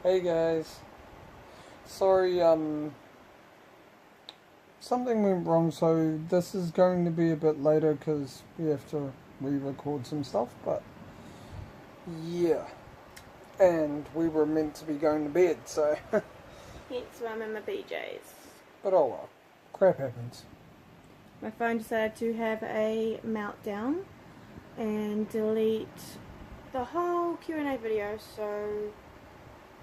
Hey guys, sorry, something went wrong, so this is going to be a bit later because we have to re-record some stuff, but yeah, and we were meant to be going to bed, so, Hence why I'm in my PJs. but oh well, crap happens. My phone decided to have a meltdown and delete the whole QnA video, so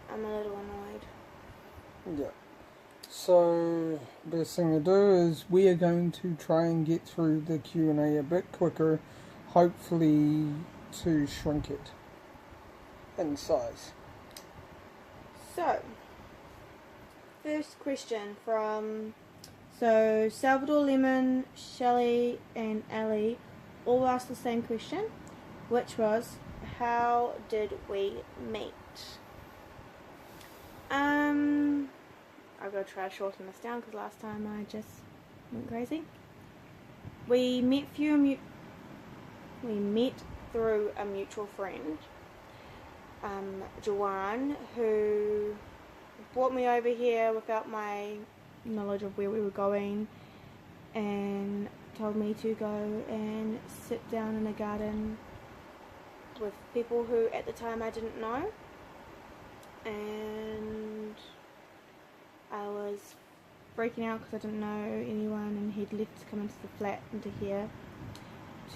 I'm a little annoyed. Yeah. So, best thing to do is we are going to try and get through the Q&A a bit quicker, hopefully to shrink it in size. So, first question from Salvador Lemon, Shelley and Ali all asked the same question, which was, how did we meet? I've got to try to shorten this down because last time I just went crazy. We met through a mutual friend, Joanne, who brought me over here without my knowledge of where we were going and told me to go and sit down in a garden with people who at the time I didn't know, and I was freaking out because I didn't know anyone, and he'd left to come into the flat into here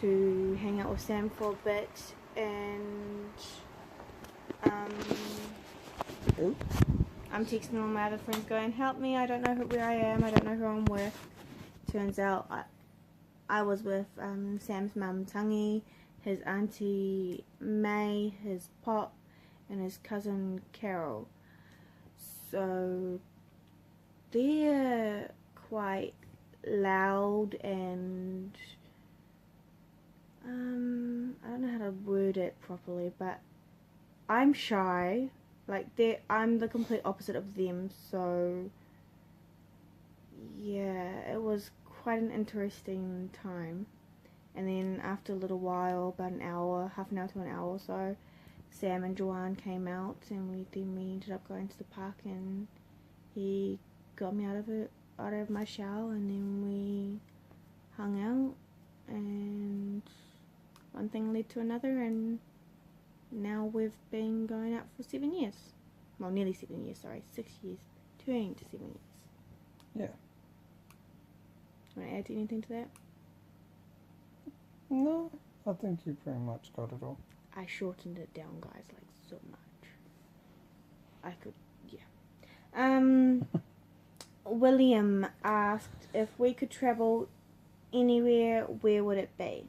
to hang out with Sam for a bit, and I'm texting all my other friends going, help me, I don't know where I am, I don't know who I'm with. Turns out I was with Sam's mum Tangi, his auntie May, his pop, and his cousin Carol. So they're quite loud and I don't know how to word it properly, but I'm shy. Like, I'm the complete opposite of them, so yeah, it was quite an interesting time. And then after a little while, about an hour, half an hour to an hour or so, Sam and Joanne came out, and we ended up going to the park, and he got me out of my shower, and then we hung out, and one thing led to another, and now we've been going out for 7 years. Well, nearly 7 years, sorry. 6 years. Turning to 7 years. Yeah. Want to add anything to that? No, I think you pretty much got it all. I shortened it down, guys, like so much. I could, yeah. William asked if we could travel anywhere, where would it be?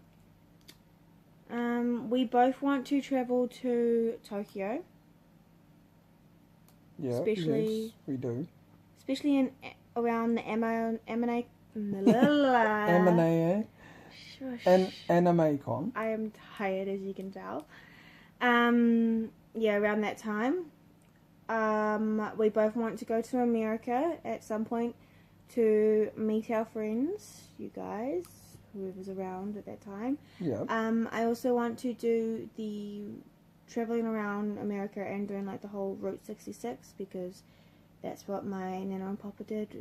We both want to travel to Tokyo. Yeah, especially, yes, we do. Especially around the anime Anime-con. I am tired, as you can tell. Yeah, around that time. We both want to go to America at some point to meet our friends, you guys, whoever's around at that time. Yeah. I also want to do the traveling around America and doing like the whole Route 66, because that's what my Nana and Papa did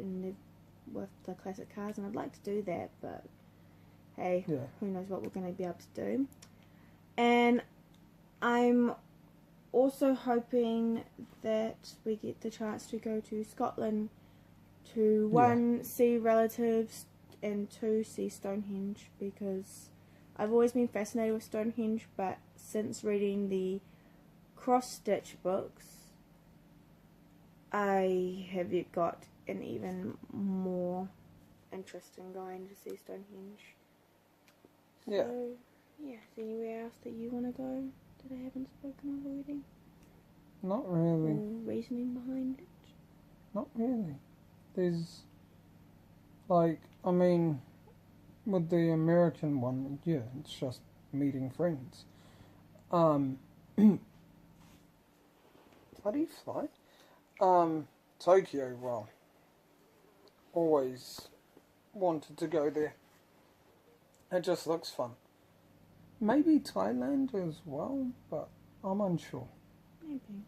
with the classic cars, and I'd like to do that, but hey, yeah, who knows what we're going to be able to do. And I'm also hoping that we get the chance to go to Scotland to one, see relatives, and two, see Stonehenge, because I've always been fascinated with Stonehenge, but since reading the cross-stitch books, I have got an even more interest in going to see Stonehenge. Yeah. So, yeah, is there anywhere else that you want to go that I haven't spoken of already? Not really. Or reasoning behind it? Not really. There's, like, I mean, with the American one, yeah, it's just meeting friends. How do you fly? Tokyo, well, always wanted to go there. It just looks fun. Maybe Thailand as well, but I'm unsure. Maybe.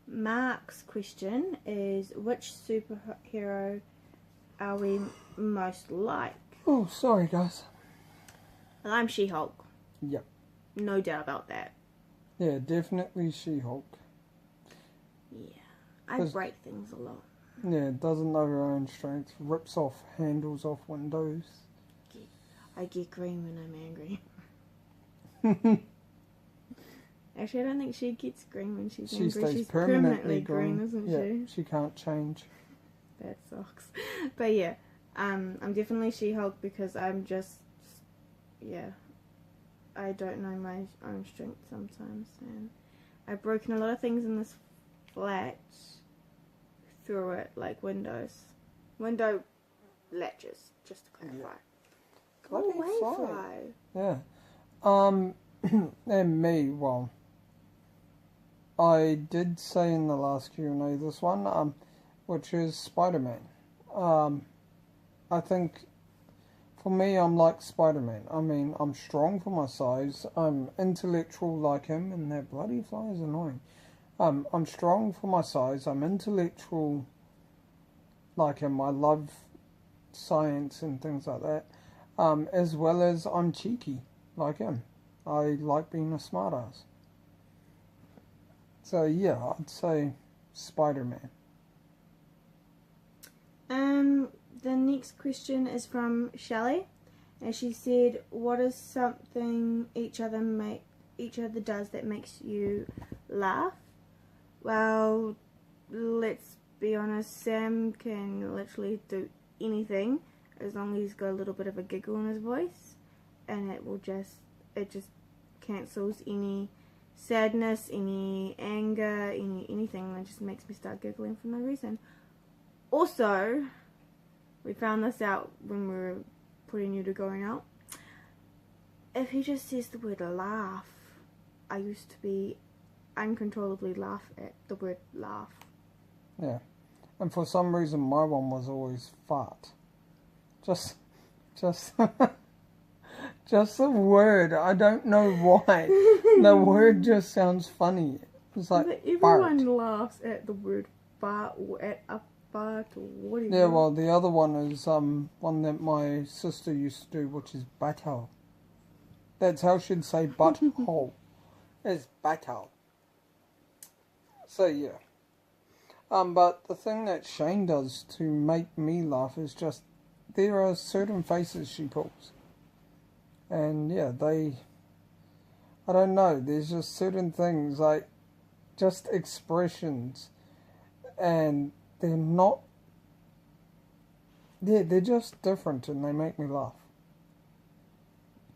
Mark's question is, which superhero are we most like? Oh, sorry guys. Well, I'm She-Hulk. Yep. No doubt about that. Yeah, definitely She-Hulk. Yeah. I break things a lot. Yeah, doesn't know her own strength. Rips off handles off windows. I get green when I'm angry. Actually, I don't think she gets green when she's angry. Stays She's permanently green, isn't she? She can't change. That sucks. But yeah, I'm definitely She-Hulk because I'm just, yeah, I don't know my own strength sometimes, and I've broken a lot of things in this flat through it, like window latches, just to clarify. Yeah. Go away, fly. Yeah. And me, well, I did say in the last Q&A this one, which is Spider-Man. I think for me, I'm like Spider-Man. I mean, I'm strong for my size. I'm intellectual like him, and that bloody fly is annoying. I'm strong for my size. I'm intellectual like him. I love science and things like that. As well as I'm cheeky like him. I like being a smartass. So yeah, I'd say Spider-Man. The next question is from Shelley, and she said, "What is something each other does that makes you laugh?" Well, let's be honest. Sam can literally do anything as long as he's got a little bit of a giggle in his voice, and it just cancels any sadness, any anger, anything that just makes me start giggling for no reason. Also, we found this out when we were putting you to going out. If he just says the word laugh, I used to be uncontrollably laugh at the word laugh. Yeah. And for some reason my one was always fart. Just just the word. I don't know why. The word just sounds funny. It's like but everyone laughs at the word fart or at a fart or whatever. Yeah, well, the other one is one that my sister used to do, which is butthole. That's how she'd say butthole. It's butthole. So yeah. But the thing that Shane does to make me laugh is just there are certain faces she pulls. And yeah, I don't know, there's just certain things, like, just expressions, and they're not, they're just different, and they make me laugh.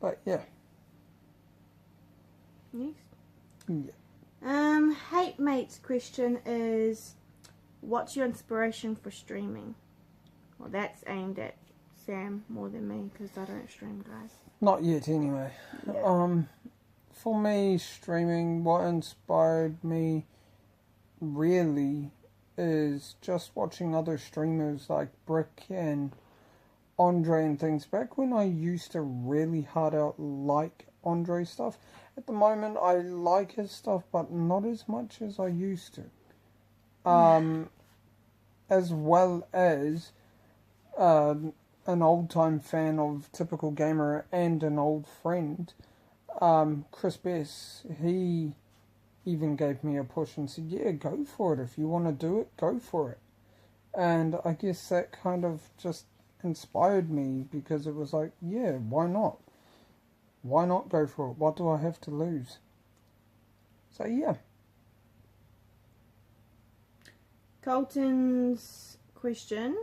But yeah. Next. Yeah. Hate Mate's question is, what's your inspiration for streaming? Well, that's aimed at Sam more than me, because I don't stream, guys. Not yet, anyway. Yeah. For me, streaming, what inspired me really is just watching other streamers like Brick and Andre and things. Back when I used to really hard out like Andre stuff, at the moment I like his stuff, but not as much as I used to. As well as an old-time fan of Typical Gamer and an old friend, Chris Bess. He even gave me a push and said, yeah, go for it. If you want to do it, go for it. And I guess that kind of just inspired me, because it was like, yeah, why not? Why not go for it? What do I have to lose? So yeah. Colton's question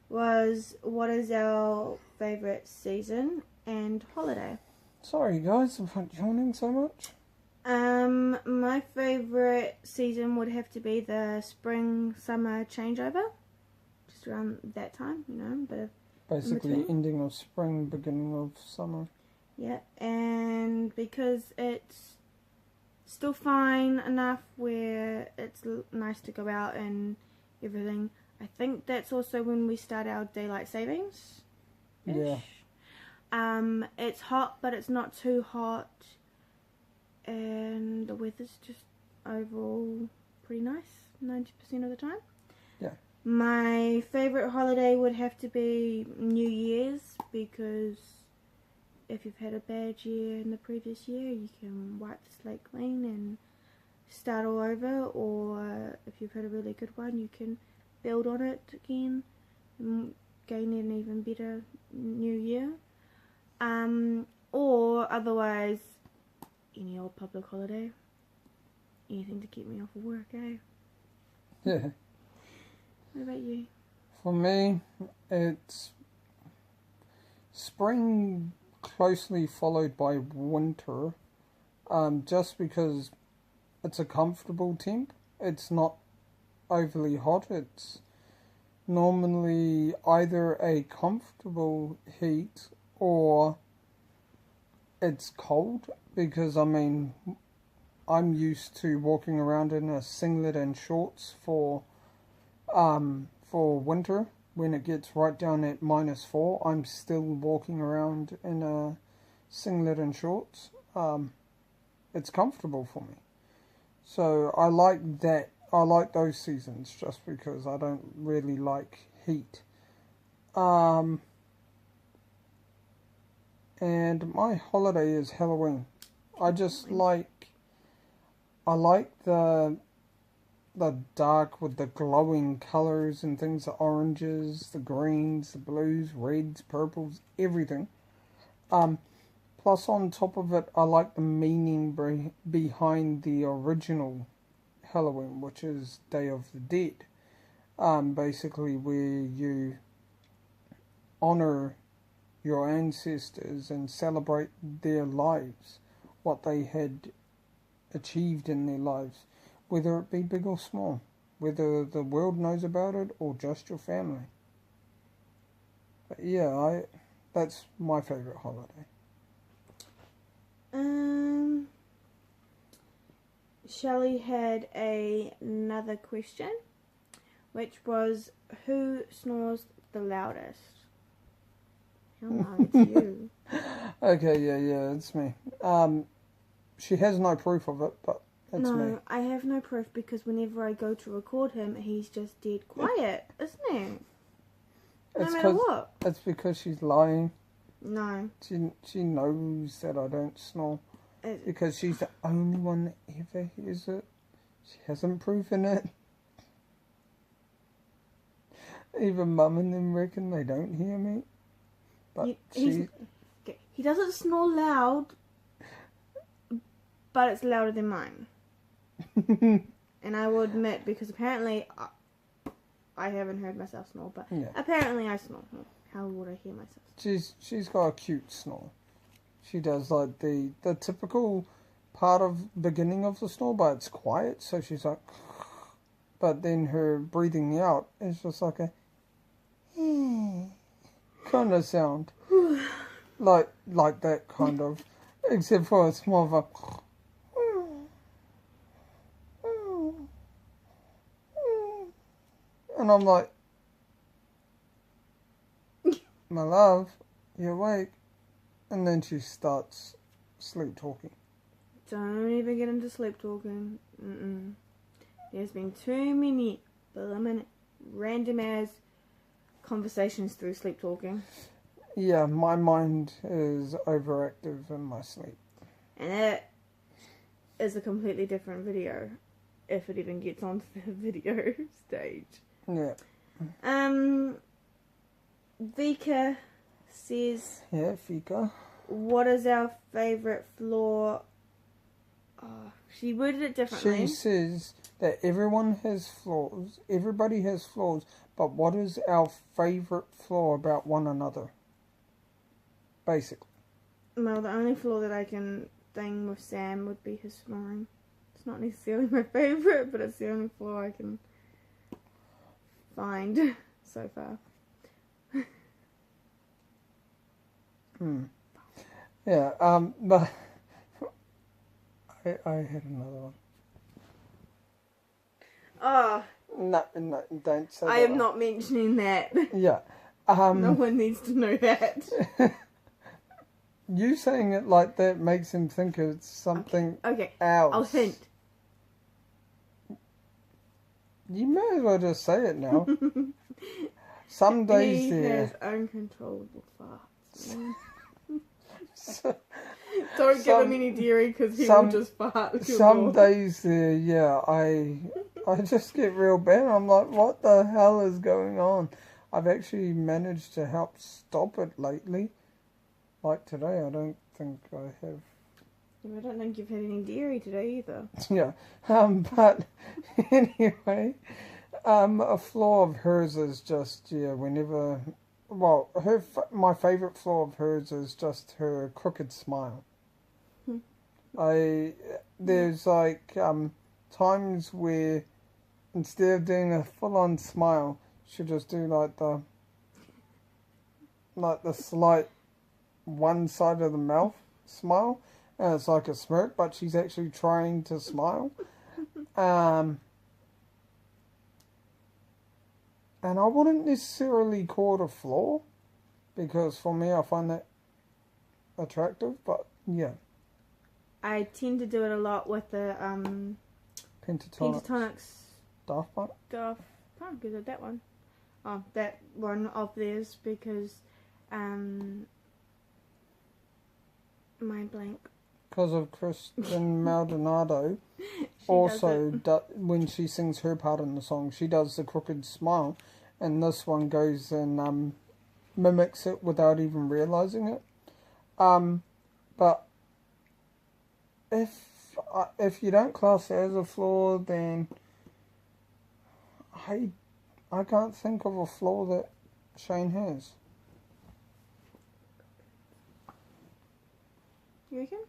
was, what is our favourite season and holiday? Sorry guys, I'm not yawning so much. My favourite season would have to be the spring-summer changeover. Just around that time, you know, but basically ending of spring, beginning of summer. Yeah, and because it's still fine enough where it's nice to go out and everything. I think that's also when we start our daylight savings. Yeah. It's hot, but it's not too hot. and the weather's just overall pretty nice 90% of the time. Yeah. My favourite holiday would have to be New Year's, because if you've had a bad year in the previous year, you can wipe the slate clean and start all over, or if you've had a really good one, you can build on it again and gain an even better new year. Or otherwise, any old public holiday. Anything to keep me off of work, eh? Yeah. What about you? For me, it's spring closely followed by winter, just because it's a comfortable temp. It's not overly hot. It's normally either a comfortable heat or it's cold, because I'm used to walking around in a singlet and shorts for winter. When it gets right down at -4, I'm still walking around in a singlet and shorts. It's comfortable for me. So I like that. I like those seasons just because I don't really like heat. And my holiday is Halloween. I like the dark with the glowing colours and things, the oranges, the greens, the blues, reds, purples, everything. Plus on top of it, I like the meaning behind the original Halloween, which is Day of the Dead. Basically where you honour your ancestors and celebrate their lives, what they had achieved in their lives, whether it be big or small, whether the world knows about it or just your family. But yeah, that's my favourite holiday. Shelley had another question, which was, who snores the loudest? How loud? It's you. Okay, yeah, it's me. She has no proof of it, but it's me. No, I have no proof, because whenever I go to record him, he's just dead quiet, isn't he? No matter what. It's because she's lying. No. She knows that I don't snore. Because she's the only one that ever hears it. She hasn't proven it. Even Mum and them reckon they don't hear me. But he doesn't snore loud, but it's louder than mine. And I will admit, because apparently I haven't heard myself snore, but yeah. Apparently I snore. How would I hear myself? She's got a cute snore. She does like the typical part of beginning of the snore, but it's quiet, so she's like, but then her breathing out is just like a kind of sound. like that kind of, except for it's more of a and I'm like, my love, you awake? And then she starts sleep talking. Don't even get into sleep talking. There's been too many random ass conversations through sleep talking. Yeah, my mind is overactive in my sleep. And that is a completely different video, if it even gets onto the video stage. Yeah. Vika says... Yeah, Vika. What is our favourite flaw? She worded it differently. She says that everyone has flaws. Everybody has flaws. But what is our favourite flaw about one another? Basically. Well, the only flaw that I can think with Sam would be his snoring. It's not necessarily my favourite, but it's the only flaw I can find so far. Yeah, but I had another one. Oh. No, don't say that. I am not mentioning that. Yeah. No one needs to know that. You saying it like that makes him think it's something Okay. else. I'll hint. You may as well just say it now. Some days he there. has uncontrollable farts. So, Don't give him any dairy because he will just fart. Some days there, yeah, I just get real bad. I'm like, what the hell is going on? I've actually managed to help stop it lately. Like today, I don't think I have. I don't think you've had any dairy today either. Yeah, but anyway, a flaw of hers is just, whenever, well, my favourite flaw of hers is just her crooked smile. There's like times where instead of doing a full-on smile, she'll just do like the slight one side of the mouth smile, and it's like a smirk, but she's actually trying to smile. And I wouldn't necessarily call it a flaw, because for me I find that attractive, but yeah. I tend to do it a lot with the Pentatonics. Daft Punk? Daft Punk, is it that one? Oh, that one of theirs, because mind blank. Because of Kristen Maldonado. Also, when she sings her part in the song, she does the crooked smile, and this one goes and mimics it without even realizing it. But if you don't class it as a flaw, then I can't think of a flaw that Shane has. You reckon?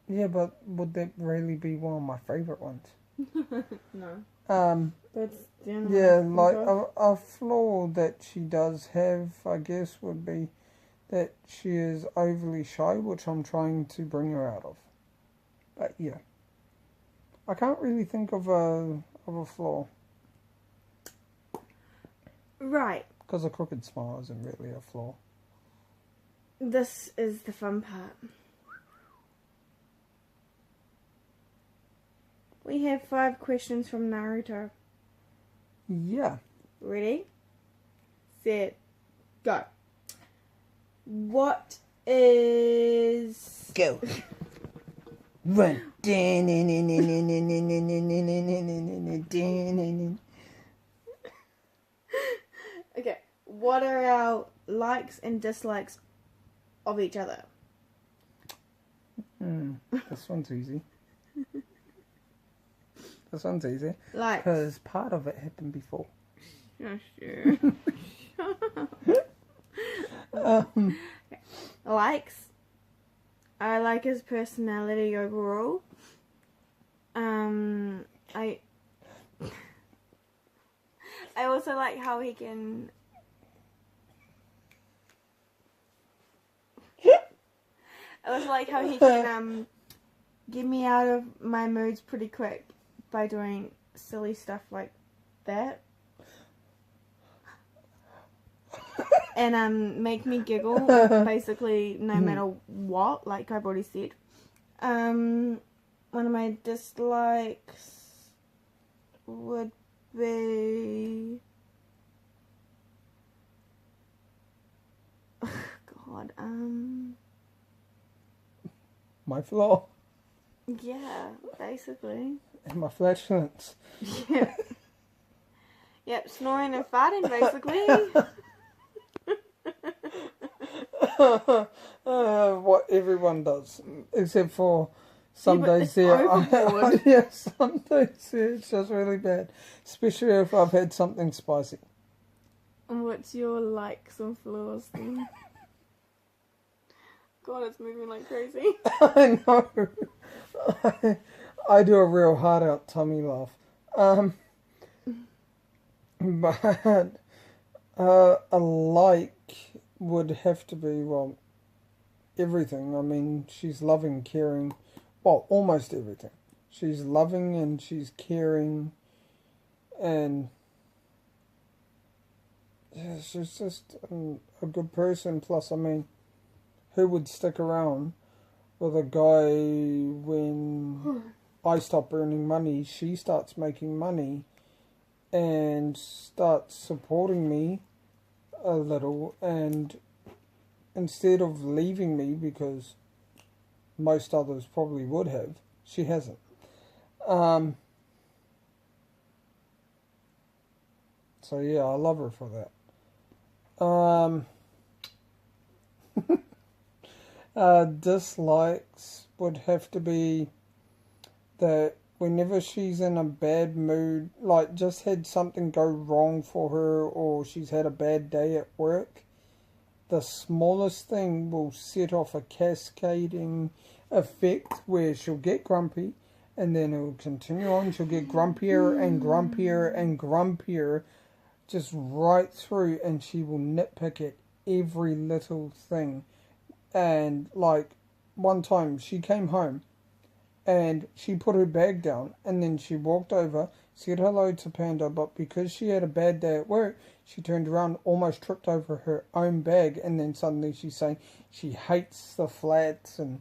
Yeah, but would that really be one of my favourite ones? No. That's like a flaw that she does have, I guess, would be that she is overly shy, which I'm trying to bring her out of. But yeah, I can't really think of a flaw. Right. Because a crooked smile isn't really a flaw. This is the fun part. We have 5 questions from Naruto. Yeah. Ready? Set. Go. What is... Go. Run. Okay. What are our likes and dislikes of each other? This one's easy. This one's easy. Likes. Because part of it happened before. Sure. Likes. I like his personality overall. I also like how he can... I also like how he can get me out of my moods pretty quick by doing silly stuff like that. And make me giggle basically no matter what, like I've already said. One of my dislikes would be... God, My flaw. yeah, basically. And my flatulence. Yeah. Yep, snoring and farting, basically. What everyone does, except for some but days it's there. overboard. Yeah, some days there it's just really bad, especially if I've had something spicy. And what's your likes and flaws then? God, it's moving like crazy. I know. I do a real hard out tummy laugh. But a like would have to be, well, everything. I mean, she's loving, caring, well, almost everything. She's loving and she's caring, and yeah, she's just a good person. Plus, I mean, who would stick around with a guy when I stop earning money? She starts making money and starts supporting me a little, and instead of leaving me, because most others probably would have, she hasn't. So yeah, I love her for that. Dislikes would have to be that whenever she's in a bad mood, like just had something go wrong for her, or she's had a bad day at work, the smallest thing will set off a cascading effect where she'll get grumpy, and then it'll continue on. She'll get grumpier and grumpier and grumpier, just right through, and she will nitpick at every little thing. And like one time she came home and she put her bag down, and then she walked over, said hello to Panda, but because she had a bad day at work, she turned around, almost tripped over her own bag, and then suddenly she's saying she hates the flats and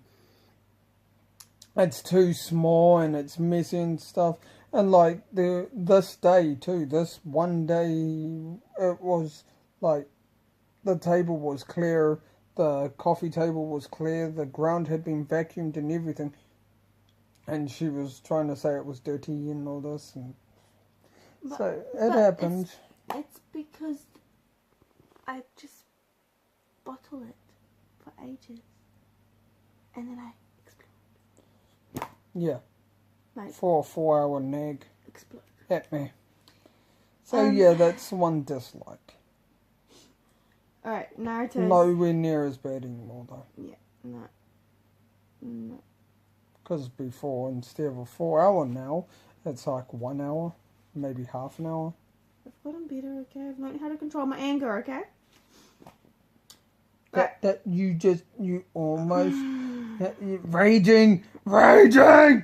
it's too small and it's messy and stuff. And like this day too, this one day, it was like the table was clear, the coffee table was clear, the ground had been vacuumed and everything, and she was trying to say it was dirty and all this, and so it happened. It's because I just bottle it for ages, and then I explode. Yeah. Like, For a 4-hour nag explode at me. So yeah, that's one dislike. Alright, Naruto's... Nowhere near as bad anymore though. Yeah, no. Because before, instead of a 4-hour now, it's like 1 hour, maybe half an hour. I've gotten better, okay? I've learned how to control my anger, okay? That you almost raging, rage, rage.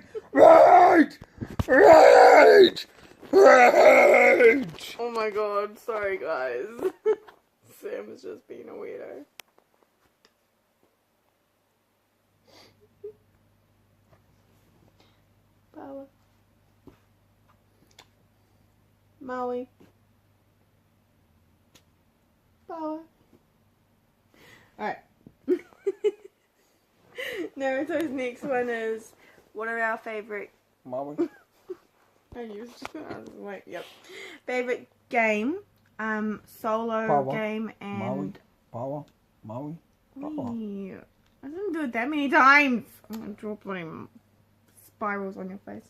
Oh my god, sorry guys. Sam is just being a weirdo. Power. Maui. Power. Alright. Naruto's next one is, what are our favourite... Maui. I was like, yep. Favourite game, solo Power. game, and... Maui. Power. Wee. I didn't do it that many times. I'm going to draw bloody spirals on your face.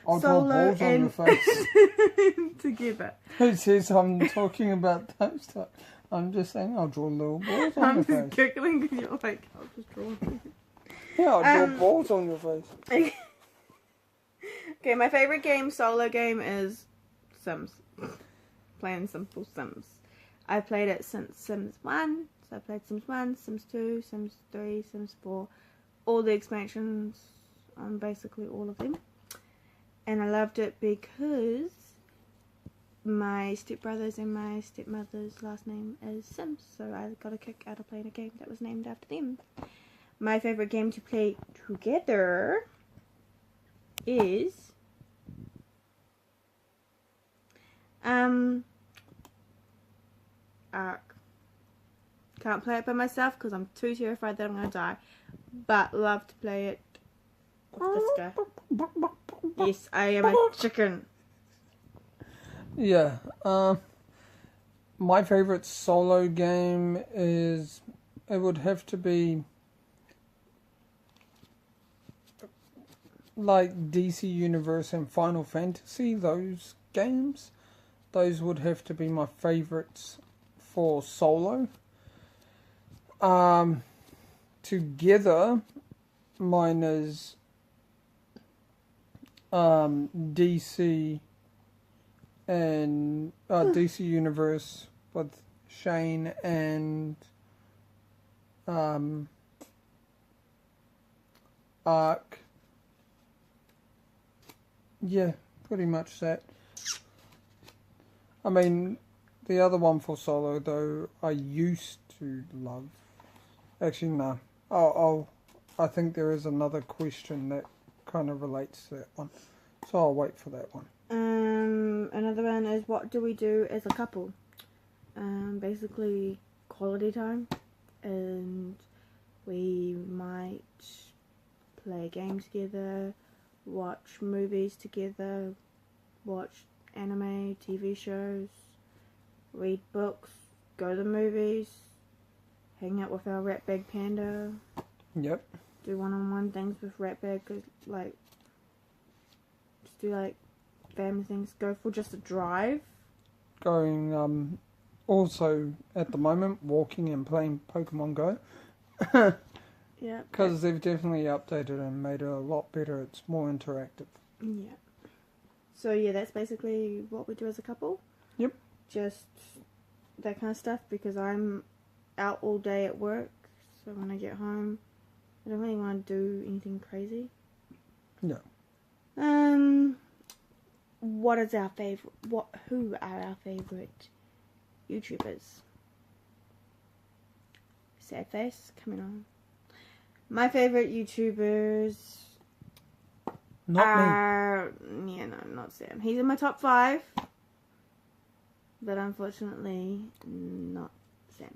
I'll draw balls on your face. Together. Who says I'm talking about those stuff? I'm just saying I'll draw little balls on your face. I'm just giggling because you're like, I'll just draw them. Yeah, I'll draw balls on your face. Okay, my favourite game, solo game, is Sims. Plain and simple Sims. I've played it since Sims 1. So I played Sims 1, Sims 2, Sims 3, Sims 4. All the expansions, on basically all of them. And I loved it because my stepbrothers and my stepmother's last name is Sims. So I got a kick out of playing a game that was named after them. My favourite game to play together is... Ark. Can't play it by myself because I'm too terrified that I'm going to die. But love to play it with this guy. Yes, I am a chicken. Yeah. My favourite solo game is... It would have to be... like DC Universe and Final Fantasy, those games. Those would have to be my favourites for solo. Together, mine is DC and DC Universe with Shane and Ark. Yeah, pretty much that. I mean, The other one for solo, though, I used to love. Actually, no. I think there is another question that kind of relates to that one. So I'll wait for that one. Another one is, what do we do as a couple? Basically quality time, and we might play games together, watch movies together, watch anime, TV shows, read books, go to the movies, hang out with our ratbag panda. Yep. Do one-on-one things with ratbag, like just do like family things. Go for just a drive. Going also at the moment walking and playing Pokemon Go. Yeah. Because they've definitely updated and made it a lot better. It's more interactive. Yeah. So yeah, that's basically what we do as a couple. Yep. Just that kind of stuff, because I'm out all day at work, so when I get home, I don't really want to do anything crazy. No. What is our favorite? Who are our favorite YouTubers? Sad face coming on. My favorite YouTubers Not me. Yeah, no, not Sam. He's in my top 5, but unfortunately, not Sam.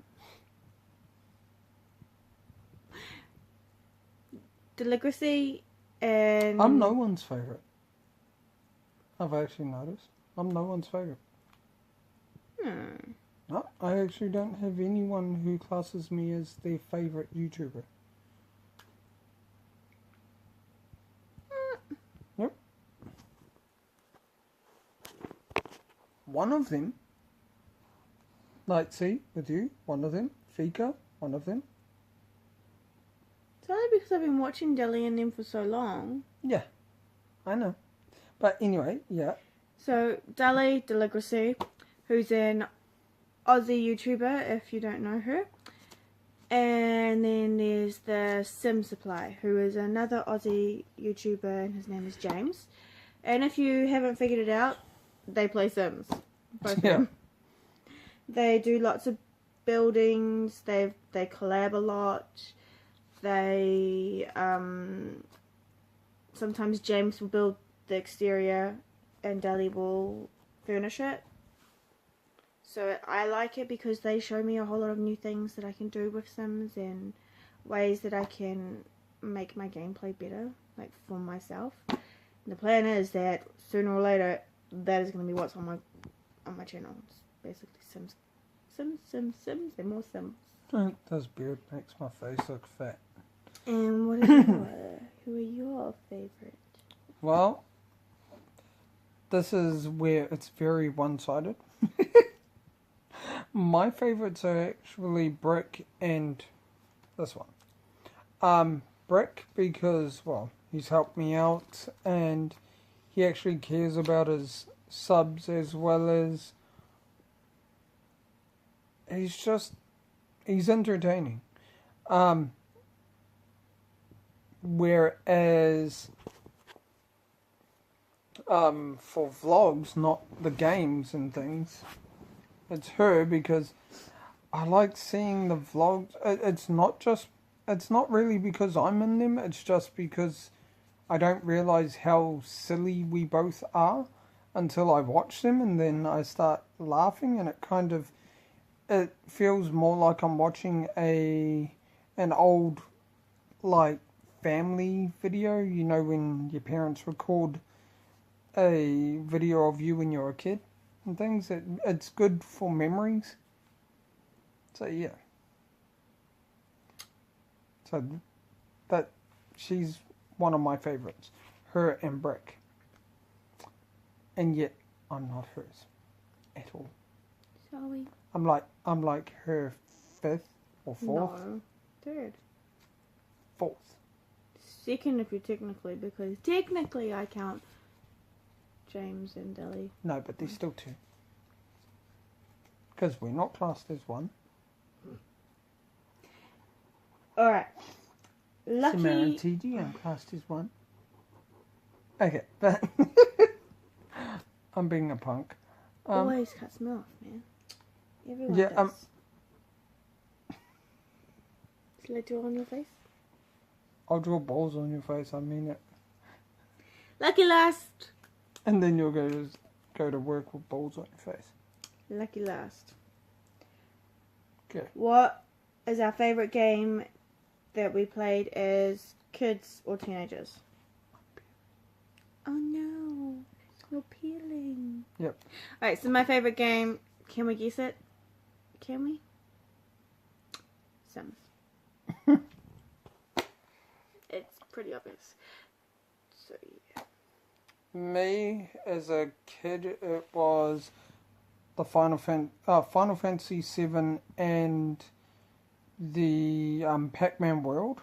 Delicacy and... I'm no one's favourite. I've actually noticed. I'm no one's favourite. No, I actually don't have anyone who classes me as their favourite YouTuber. Yep. One of them, like, see, with you, one of them. Fika, one of them. It's only because I've been watching Deli and them for so long. Yeah, I know. But anyway, yeah. So, Delicacy, who's an Aussie YouTuber, if you don't know her. And then there's the Sim Supply, who is another Aussie YouTuber, and his name is James. And if you haven't figured it out, they play Sims. Both of them. They do lots of buildings. They collab a lot. They sometimes James will build the exterior and Deli will furnish it. So I like it because they show me a whole lot of new things that I can do with Sims and ways that I can make my gameplay better, like for myself. And the plan is that sooner or later that is going to be what's on my channel. It's basically Sims, and more Sims. This beard makes my face look fat. And what are who are your favorite? Well, this is where it's very one-sided. My favorites are actually Brick and this one. Brick because, well, he's helped me out and he actually cares about his subs, as well as he's entertaining. Whereas for vlogs, not the games and things, it's her, because I like seeing the vlogs. It's not really because I'm in them, it's just because I don't realise how silly we both are until I watch them, and then I start laughing, and it feels more like I'm watching an old, like, family video, you know, when your parents record a video of you when you're a kid and things. It's good for memories. So yeah. So that she's one of my favorites, her and Brick. And yet I'm not hers at all. Sorry. I'm like her 5th or 4th. No, 3rd. 4th. 2nd if you technically, because technically I count James and Deli. No, but there's still 2. Because we're not classed as 1. Alright. Lucky. Samara and TG are classed as 1. Okay, but I'm being a punk. Always cuts me off, man. Everyone Yeah, does. Shall I draw on your face? I'll draw balls on your face, I mean it. Lucky last. And then you'll go to work with balls on your face. Lucky last. Okay. What is our favourite game that we played as kids or teenagers? Oh no, you're peeling. Yep. Alright, so my favourite game, can we guess it? Can we? Sims. It's pretty obvious. So yeah. Me, as a kid, it was the Final Fantasy VII and the Pac-Man world.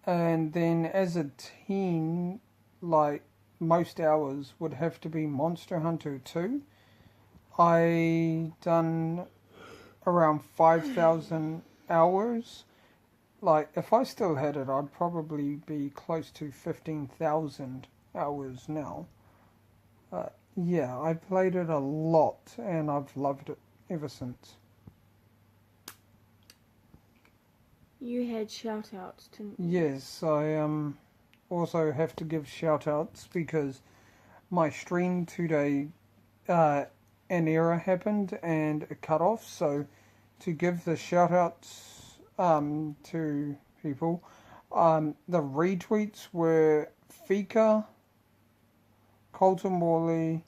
And then as a teen, like most hours would have to be Monster Hunter 2. I done around 5,000 hours. Like, if I still had it, I'd probably be close to 15,000 hours now. Yeah, I played it a lot, and I've loved it ever since. You had shout-outs, didn't you? Yes, I also have to give shout-outs because my stream today, an error happened and it cut off, so to give the shout-outs to people, the retweets were Fika, Colton Morley,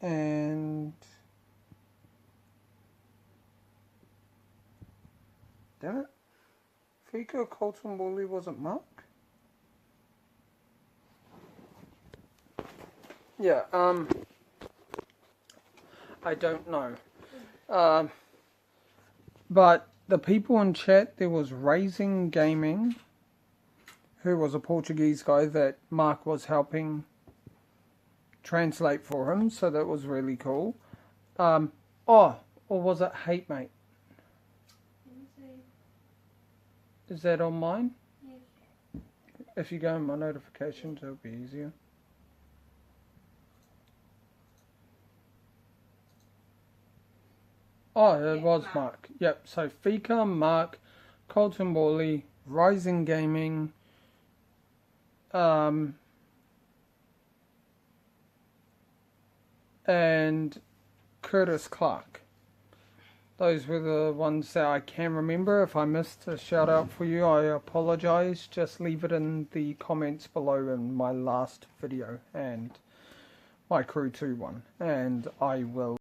and damn it, Fika, Colton Morley, wasn't Mark? Yeah, I don't know. But the people in chat, there was Raising Gaming, who was a Portuguese guy that Mark was helping translate for him, so that was really cool. Or was it Hate Mate? Is that on mine? Yes. If you go in my notifications, it'll be easier. Oh, it was Mark. Yep, so Fika, Mark, Colton Morley, Rising Gaming, and Curtis Clark. Those were the ones that I can remember. If I missed a shout out for you, I apologise. Just leave it in the comments below in my last video and my Crew 2 one. And I will